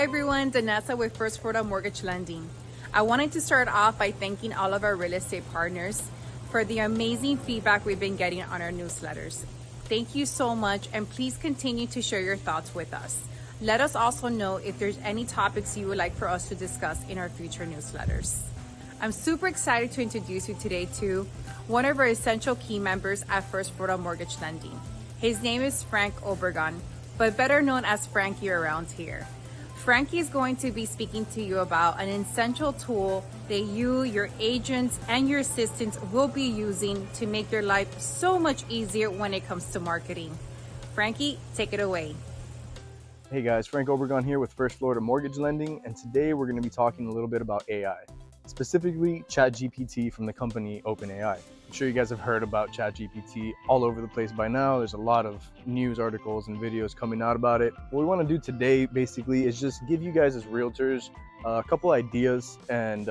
everyone, Danessa with First Florida Mortgage Lending. I wanted to start off by thanking all of our real estate partners for the amazing feedback we've been getting on our newsletters. Thank you so much, and please continue to share your thoughts with us. Let us also know if there's any topics you would like for us to discuss in our future newsletters. I'm super excited to introduce you today to one of our essential key members at First Florida Mortgage Lending. His name is Frank Obregon, but better known as Frankie around here. Frankie is going to be speaking to you about an essential tool that you, your agents, and your assistants will be using to make your life so much easier when it comes to marketing. Frankie, take it away. Hey guys, Frank Obregon here with First Florida Mortgage Lending, and today we're going to be talking a little bit about AI, specifically Chat GPT from the company OpenAI. I'm sure you guys have heard about Chat GPT all over the place by now. There's a lot of news articles and videos coming out about it. What we want to do today basically is just give you guys as realtors a couple ideas and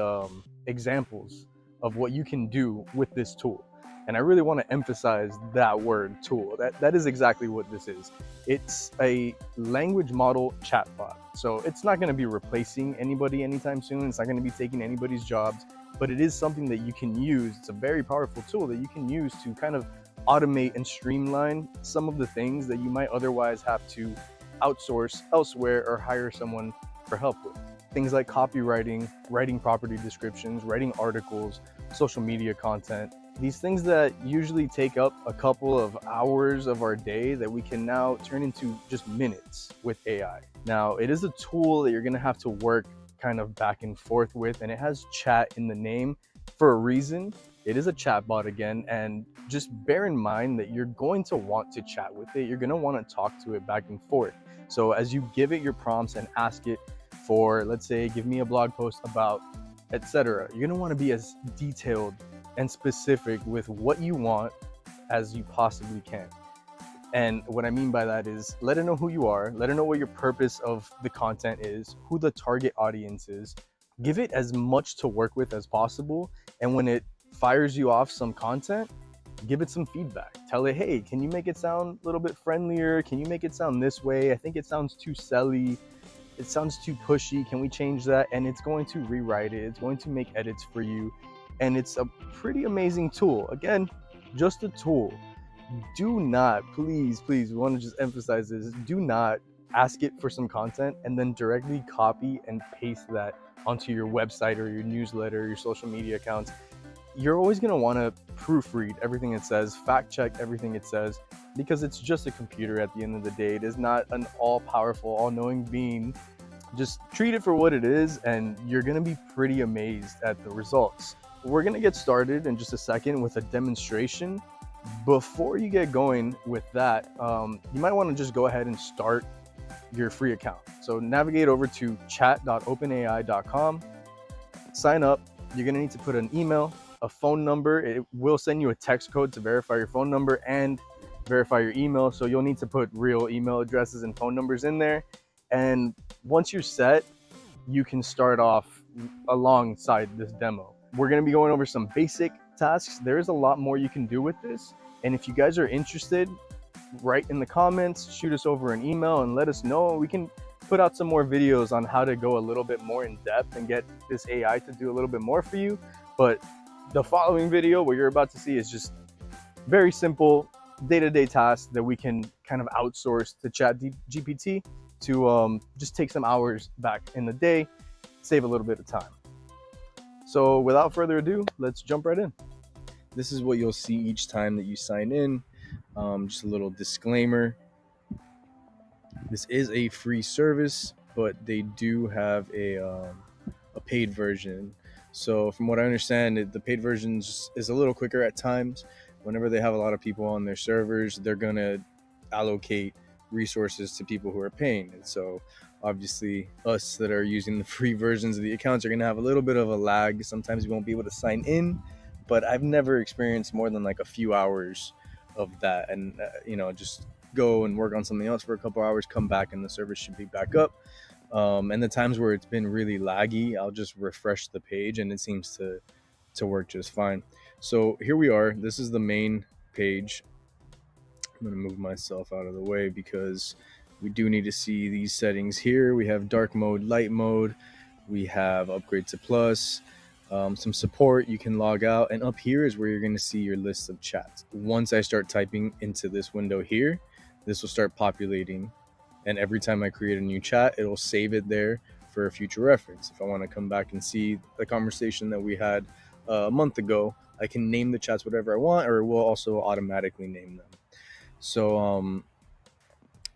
examples of what you can do with this tool. And I really want to emphasize that word, tool. That is exactly what this is. It's a language model chatbot. So it's not going to be replacing anybody anytime soon. It's not going to be taking anybody's jobs, but it is something that you can use. It's a very powerful tool that you can use to kind of automate and streamline some of the things that you might otherwise have to outsource elsewhere or hire someone for help with. Things like copywriting, writing property descriptions, writing articles, social media content. These things that usually take up a couple of hours of our day that we can now turn into just minutes with AI. Now, it is a tool that you're gonna have to work kind of back and forth with, and it has chat in the name for a reason. It is a chatbot again, and just bear in mind that you're going to want to chat with it. You're gonna wanna talk to it back and forth. So as you give it your prompts and ask it for, let's say, give me a blog post about, etc., you're gonna wanna be as detailed and specific with what you want as you possibly can. And what I mean by that is let it know who you are, let it know what your purpose of the content is, who the target audience is. Give it as much to work with as possible. And when it fires you off some content, give it some feedback. Tell it, hey, can you make it sound a little bit friendlier? Can you make it sound this way? I think it sounds too selly. It sounds too pushy. Can we change that? And it's going to rewrite it. It's going to make edits for you. And it's a pretty amazing tool. Again, just a tool. Do not, please, we want to just emphasize this, do not ask it for some content and then directly copy and paste that onto your website or your newsletter, your social media accounts. You're always going to want to proofread everything it says, fact check everything it says, because it's just a computer at the end of the day. It is not an all-powerful, all-knowing being. Just treat it for what it is, and you're going to be pretty amazed at the results. We're going to get started in just a second with a demonstration. Before you get going with that, you might want to just go ahead and start your free account. So navigate over to chat.openai.com, sign up. You're going to need to put an email, a phone number. It will send you a text code to verify your phone number and verify your email. So you'll need to put real email addresses and phone numbers in there. And once you're set, you can start off alongside this demo. We're going to be going over some basic tasks. There is a lot more you can do with this. And if you guys are interested, write in the comments, shoot us over an email and let us know. We can put out some more videos on how to go a little bit more in depth and get this AI to do a little bit more for you. But the following video, what you're about to see, is just very simple day-to-day tasks that we can kind of outsource to Chat GPT to just take some hours back in the day, save a little bit of time. So without further ado, let's jump right in. This is what you'll see each time that you sign in. Just a little disclaimer. This is a free service, but they do have a paid version. So from what I understand, the paid version is a little quicker at times. Whenever they have a lot of people on their servers, they're going to allocate resources to people who are paying. And so obviously us that are using the free versions of the accounts are going to have a little bit of a lag. Sometimes you won't be able to sign in, but I've never experienced more than like a few hours of that. And, just go and work on something else for a couple hours, come back, and the service should be back up. And the times where it's been really laggy, I'll just refresh the page and it seems to work just fine. So here we are. This is the main page. I'm going to move myself out of the way because We do need to see these settings here. We have dark mode, light mode. We have upgrade to plus, some support. You can log out, and up here is where you're going to see your list of chats. Once I start typing into this window here, this will start populating, and every time I create a new chat, it'll save it there for a future reference. If I want to come back and see the conversation that we had a month ago, I can name the chats whatever I want, or it will also automatically name them. So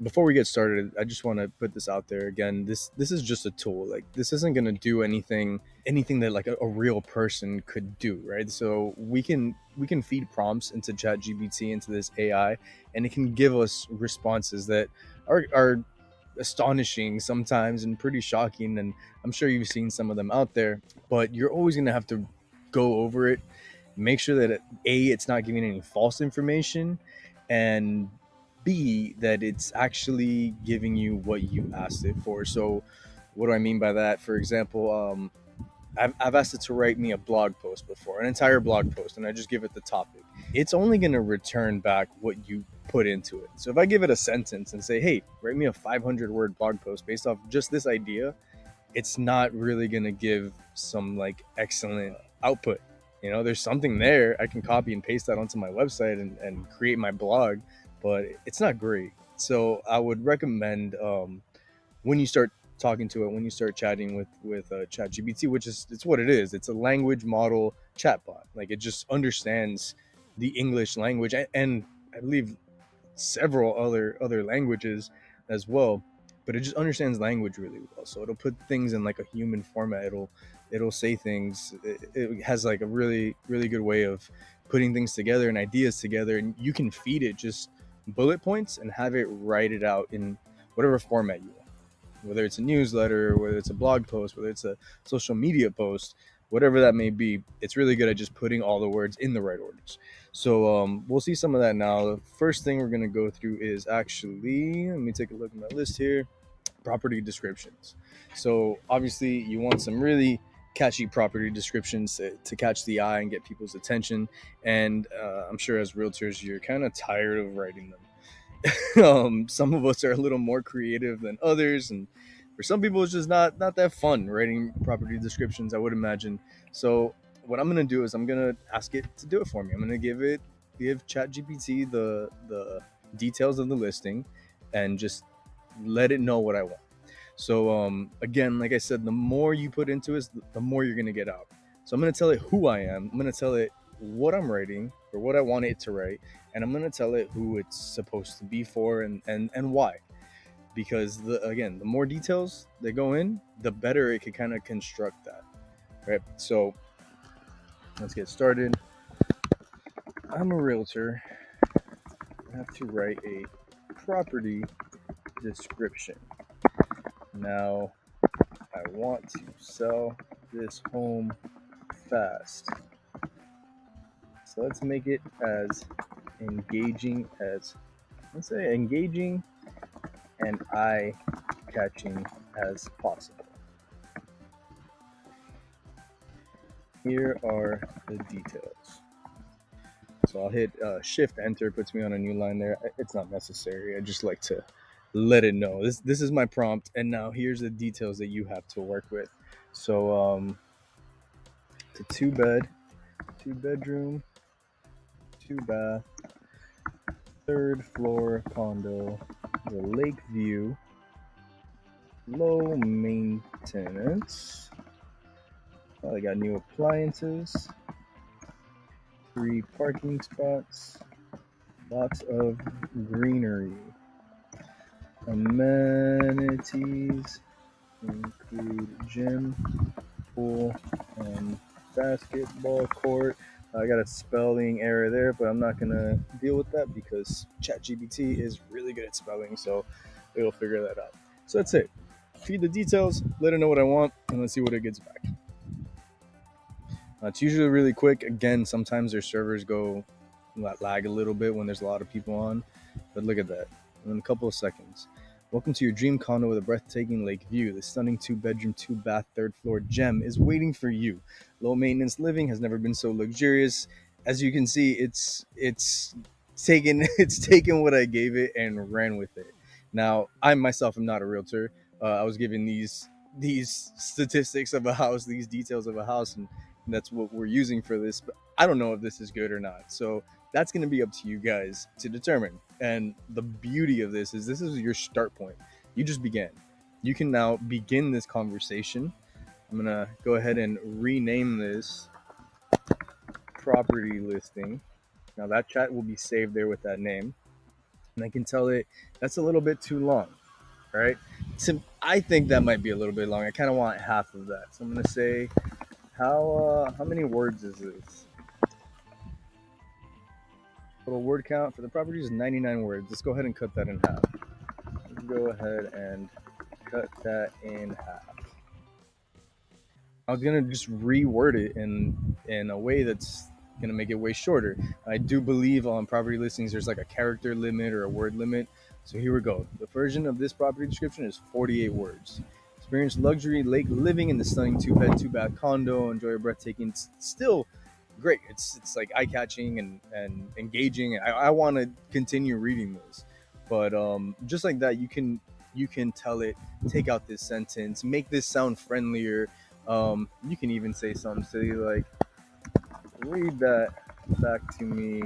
before we get started, I just want to put this out there again. This is just a tool. Like, this isn't going to do anything that like a real person could do, right? So we can feed prompts into Chat GPT, into this AI, and it can give us responses that are astonishing sometimes and pretty shocking, and I'm sure you've seen some of them out there. But you're always going to have to go over it, make sure that it's not giving any false information, and B, that it's actually giving you what you asked it for. So what do I mean by that? For example, I've asked it to write me a blog post before, an entire blog post, and I just give it the topic. It's only going to return back what you put into it. So if I give it a sentence and say, hey, write me a 500-word blog post based off just this idea, it's not really going to give some like excellent output. You know, there's something there. I can copy and paste that onto my website and create my blog, but it's not great. So I would recommend when you start talking to it, when you start chatting with Chat GPT, which is, it's what it is. It's a language model chatbot. Like, it just understands the English language, and I believe several other languages as well. But it just understands language really well. So it'll put things in like a human format. It'll say things. It has like a really good way of putting things together and ideas together, and you can feed it just bullet points and have it write it out in whatever format you want, whether it's a newsletter, whether it's a blog post, whether it's a social media post, whatever that may be. It's really good at just putting all the words in the right orders. So we'll see some of that now. The first thing we're going to go through is actually, let me take a look at my list here, property descriptions. So obviously you want some really catchy property descriptions to catch the eye and get people's attention. And I'm sure as realtors, you're kind of tired of writing them. Some of us are a little more creative than others, and for some people it's just not that fun writing property descriptions, I would imagine. So what I'm going to do is I'm going to ask it to do it for me. I'm going to give Chat GPT the details of the listing and just let it know what I want. So again, like I said, the more you put into it, the more you're going to get out. So I'm going to tell it who I am. I'm going to tell it what I'm writing or what I want it to write, and I'm going to tell it who it's supposed to be for and why. Because the more details that go in, the better it can kind of construct that, right? So let's get started. I'm a realtor. I have to write a property description. Now, I want to sell this home fast. So let's make it as engaging as, let's say engaging and eye-catching as possible. Here are the details. So I'll hit Shift Enter, puts me on a new line there. It's not necessary. I just like to let it know. This is my prompt, and now here's the details that you have to work with. So it's a 2-bedroom, 2-bath, 3rd floor condo, the lake view, low maintenance. I got new appliances, 3 parking spots, lots of greenery. Amenities include gym, pool, and basketball court. I got a spelling error there, but I'm not gonna deal with that because ChatGPT is really good at spelling, so it'll figure that out. So that's it. Feed the details, let it know what I want, and let's see what it gets back. It's usually really quick. Again, sometimes their servers lag a little bit when there's a lot of people on, but look at that. In a couple of seconds. Welcome to your dream condo with a breathtaking lake view. The stunning 2-bedroom, 2-bath, 3rd floor gem is waiting for you. Low maintenance living has never been so luxurious. As you can see, it's taken what I gave it and ran with it. Now, I myself am not a realtor. I was given these statistics of a house, these details of a house, and that's what we're using for this. But I don't know if this is good or not. So that's going to be up to you guys to determine. And the beauty of this is your start point. You just began. You can now begin this conversation. I'm going to go ahead and rename this property listing. Now that chat will be saved there with that name. And I can tell it that's a little bit too long, right? I think that might be a little bit long. I kind of want half of that. So I'm going to say, how many words is this? Total word count for the property is 99 words. Let's go ahead and cut that in half. Let's go ahead and cut that in half. I was gonna just reword it in a way that's gonna make it way shorter. I do believe on property listings there's like a character limit or a word limit. So here we go. The version of this property description is 48 words. Experience luxury lake living in the stunning two-bed, two-bath condo. Enjoy a breathtaking. It's still great. It's like eye-catching and engaging. I want to continue reading this, but just like that, you can tell it, take out this sentence, make this sound friendlier. You can even say something silly like, read that back to me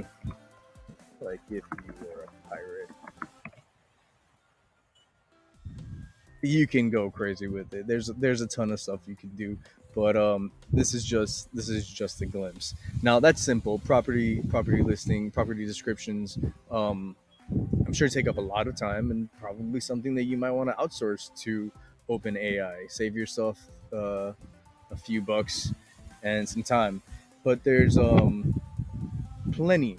like if you were a pirate. You can go crazy with it. There's a ton of stuff you can do, but this is just a glimpse. Now that's simple. Property listing, property descriptions. I'm sure take up a lot of time and probably something that you might want to outsource to OpenAI. Save yourself a few bucks and some time. But there's plenty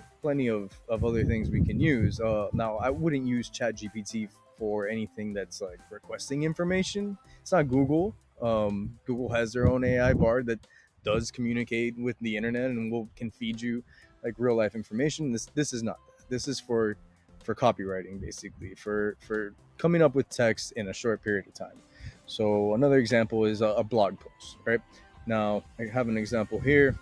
of other things we can use. Now, I wouldn't use Chat GPT for anything that's like requesting information. It's not Google. Google has their own AI bar that does communicate with the internet and can feed you like real life information. This is not that. This is for copywriting, basically, for coming up with text in a short period of time. So another example is a blog post, right? Now I have an example here.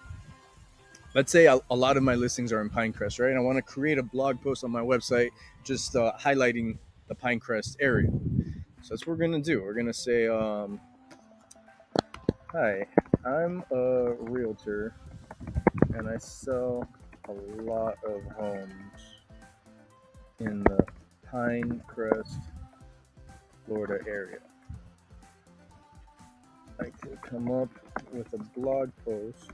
Let's say a lot of my listings are in Pinecrest, right? And I want to create a blog post on my website just highlighting the Pinecrest area. So that's what we're going to do. We're going to say, hi, I'm a realtor and I sell a lot of homes in the Pinecrest, Florida area. I could come up with a blog post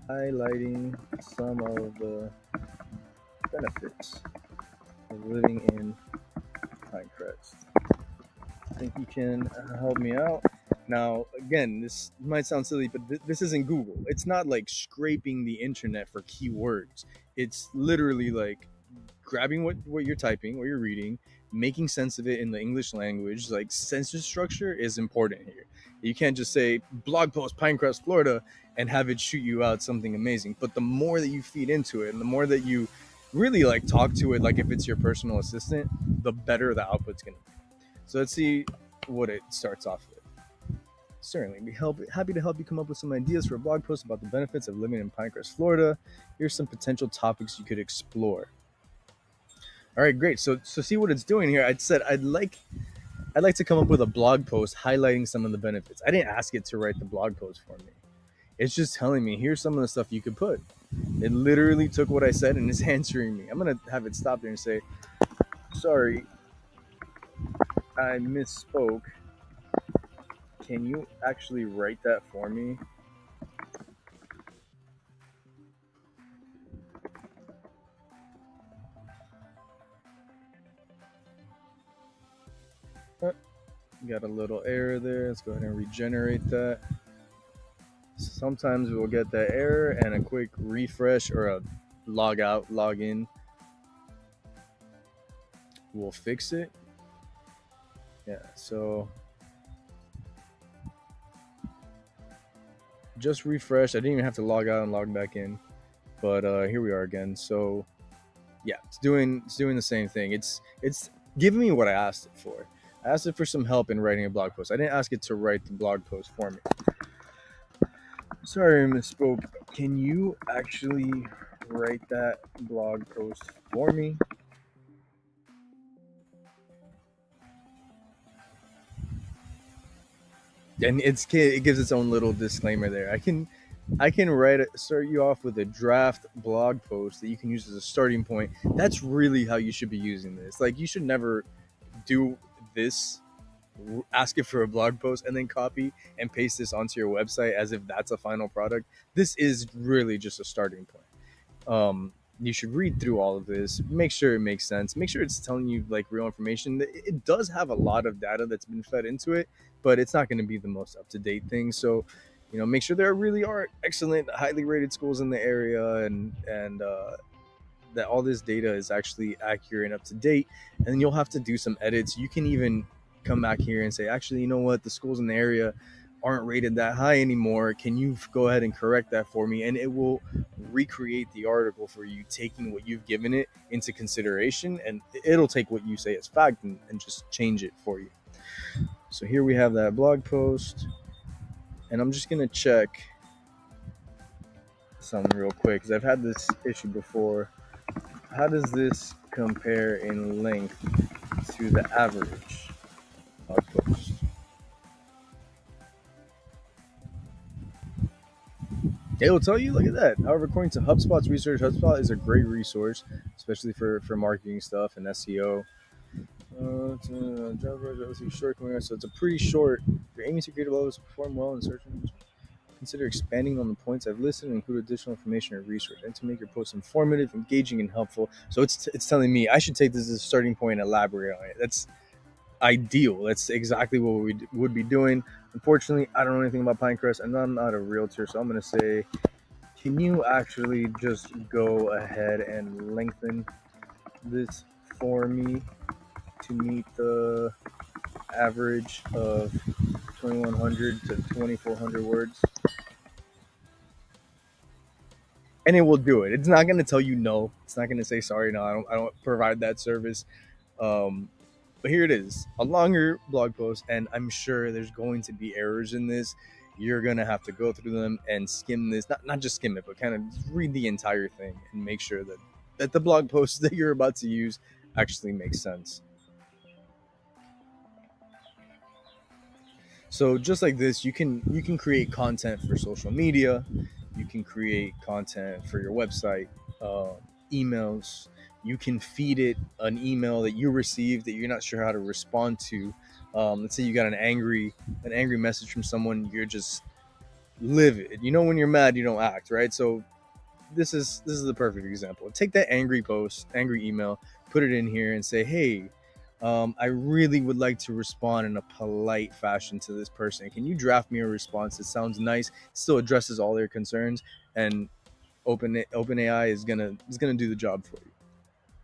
highlighting some of the benefits of living in Pinecrest. I think you can help me out. Now, again, this might sound silly, but this isn't Google. It's not like scraping the internet for keywords. It's literally like grabbing what you're typing, what you're reading, making sense of it in the English language. Like sentence structure is important here. You can't just say blog post Pinecrest, Florida, and have it shoot you out something amazing. But the more that you feed into it, and the more that you really like talk to it, like if it's your personal assistant, the better the output's gonna be. So let's see what it starts off with. Certainly, happy to help you come up with some ideas for a blog post about the benefits of living in Pinecrest, Florida. Here's some potential topics you could explore. All right, great. So see what it's doing here. I'd like to come up with a blog post highlighting some of the benefits. I didn't ask it to write the blog post for me. It's just telling me here's some of the stuff you could put. It literally took what I said and is answering me. I'm gonna have it stop there and say, sorry, I misspoke. Can you actually write that for me? Got a little error there. Let's go ahead and regenerate that. Sometimes we'll get that error and a quick refresh or a log out, log in will fix it. Yeah, so just refresh. I didn't even have to log out and log back in, but here we are again. So yeah, it's doing the same thing. It's giving me what I asked it for. I asked it for some help in writing a blog post. I didn't ask it to write the blog post for me. Sorry, I misspoke. Can you actually write that blog post for me? and it gives its own little disclaimer there. I can start you off with a draft blog post that you can use as a starting point. That's really how you should be using this. Like, you should never do this, ask it for a blog post, and then copy and paste this onto your website as if that's a final product. This is really just a starting point. You should read through all of this, make sure it makes sense, make sure it's telling you like real information. It does have a lot of data that's been fed into it, but it's not going to be the most up-to-date thing. So, make sure there really are excellent, highly rated schools in the area, and that all this data is actually accurate and up to date. And then you'll have to do some edits. You can even come back here and say, actually, you know what, the schools in the area aren't rated that high anymore. Can you go ahead and correct that for me? And it will recreate the article for you, taking what you've given it into consideration, and it'll take what you say as fact and just change it for you. So here we have that blog post, and I'm just going to check something real quick because I've had this issue before. How does this compare in length to the average blog post? It will tell you, look at that. However, according to HubSpot's research, HubSpot is a great resource, especially for marketing stuff and SEO. So it's a pretty short. If you're aiming to create a level to perform well in search engines, consider expanding on the points I've listed and include additional information or research, and to make your post informative, engaging, and helpful. So it's telling me I should take this as a starting point and elaborate on it. That's ideal. That's exactly what we would be doing. Unfortunately, I don't know anything about Pinecrest, and I'm not a realtor, so I'm going to say, can you actually just go ahead and lengthen this for me to meet the average of 2,100 to 2,400 words? And it will do it. It's not going to tell you no. It's not going to say sorry. No, I don't provide that service. Um, but here it is, a longer blog post, and I'm sure there's going to be errors in this. You're gonna have to go through them and skim this, not just skim it, but kind of read the entire thing and make sure that the blog post that you're about to use actually makes sense. So just like this, you can create content for social media, you can create content for your website, emails. You can feed it an email that you received that you're not sure how to respond to. Let's say you got an angry message from someone. You're just livid. When you're mad, you don't act, right? So this is the perfect example. Take that angry email, put it in here, and say, "Hey, I really would like to respond in a polite fashion to this person. Can you draft me a response that sounds nice, still addresses all their concerns, and OpenAI is gonna do the job for you."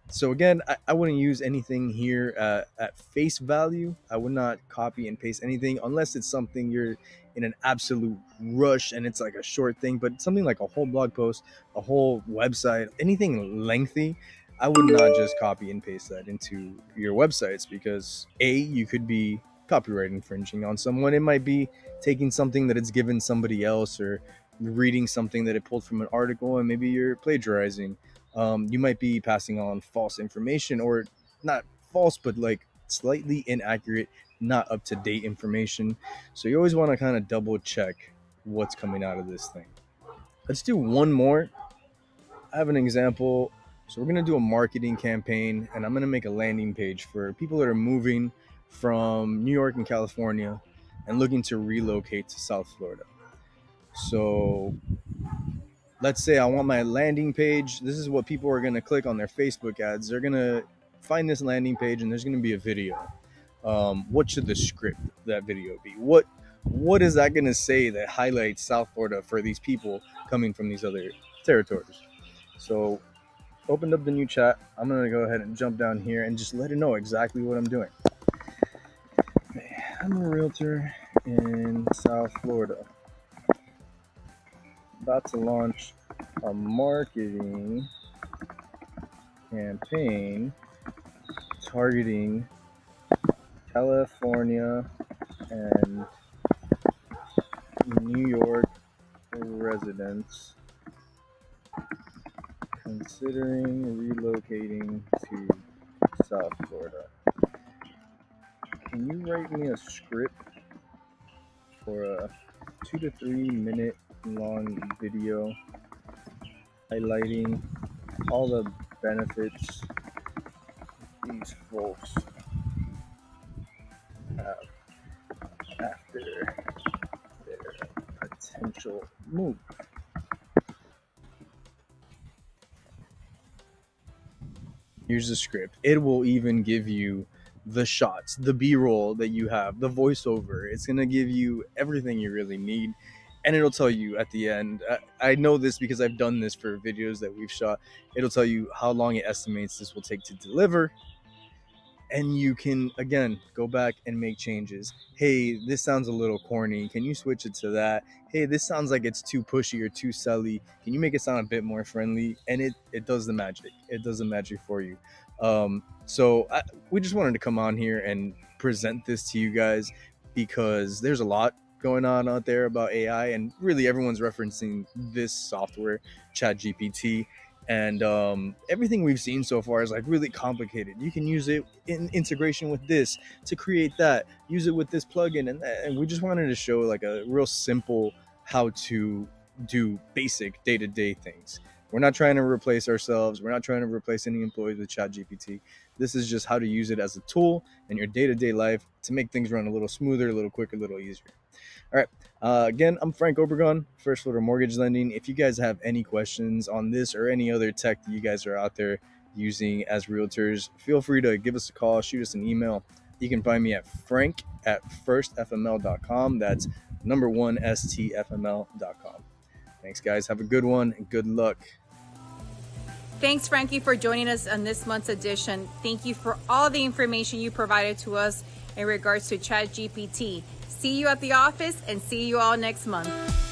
So again, I wouldn't use anything here at face value. I would not copy and paste anything unless it's something you're in an absolute rush and it's like a short thing. But something like a whole blog post, a whole website, anything lengthy, I would not just copy and paste that into your websites, because you could be copyright infringing on someone. It might be taking something that it's given somebody else, or reading something that it pulled from an article, and maybe you're plagiarizing. You might be passing on false information, or not false, but like slightly inaccurate, not up to date information. So you always want to kind of double check what's coming out of this thing. Let's do one more. I have an example. So we're going to do a marketing campaign, and I'm going to make a landing page for people that are moving from New York and California and looking to relocate to South Florida. So let's say I want my landing page. This is what people are going to click on their Facebook ads. They're going to find this landing page, and there's going to be a video. What should the script of that video be? What is that going to say that highlights South Florida for these people coming from these other territories? So opened up the new chat. I'm going to go ahead and jump down here and just let it know exactly what I'm doing. I'm a realtor in South Florida, about to launch a marketing campaign targeting California and New York residents considering relocating to South Florida. Can you write me a script for a 2 to 3 minute long video highlighting all the benefits these folks have after their potential move. Here's the script. It will even give you the shots, the B-roll that you have, the voiceover. It's going to give you everything you really need. And it'll tell you at the end, I know this because I've done this for videos that we've shot. It'll tell you how long it estimates this will take to deliver. And you can, again, go back and make changes. Hey, this sounds a little corny. Can you switch it to that? Hey, this sounds like it's too pushy or too selly. Can you make it sound a bit more friendly? And it does the magic. It does the magic for you. We just wanted to come on here and present this to you guys because there's a lot going on out there about AI, and really everyone's referencing this software, Chat GPT. And everything we've seen so far is like really complicated. You can use it in integration with this to create that, use it with this plugin and that. And we just wanted to show like a real simple how to do basic day-to-day things. We're not trying to replace ourselves. We're not trying to replace any employees with Chat GPT. This is just how to use it as a tool in your day-to-day life to make things run a little smoother, a little quicker, a little easier. All right. Again, I'm Frank Obregon, First Florida Mortgage Lending. If you guys have any questions on this or any other tech that you guys are out there using as realtors, feel free to give us a call, shoot us an email. You can find me at frank@firstfml.com. That's number 1 stfml.com. Thanks, guys. Have a good one and good luck. Thanks, Frankie, for joining us on this month's edition. Thank you for all the information you provided to us in regards to Chat GPT. See you at the office and see you all next month.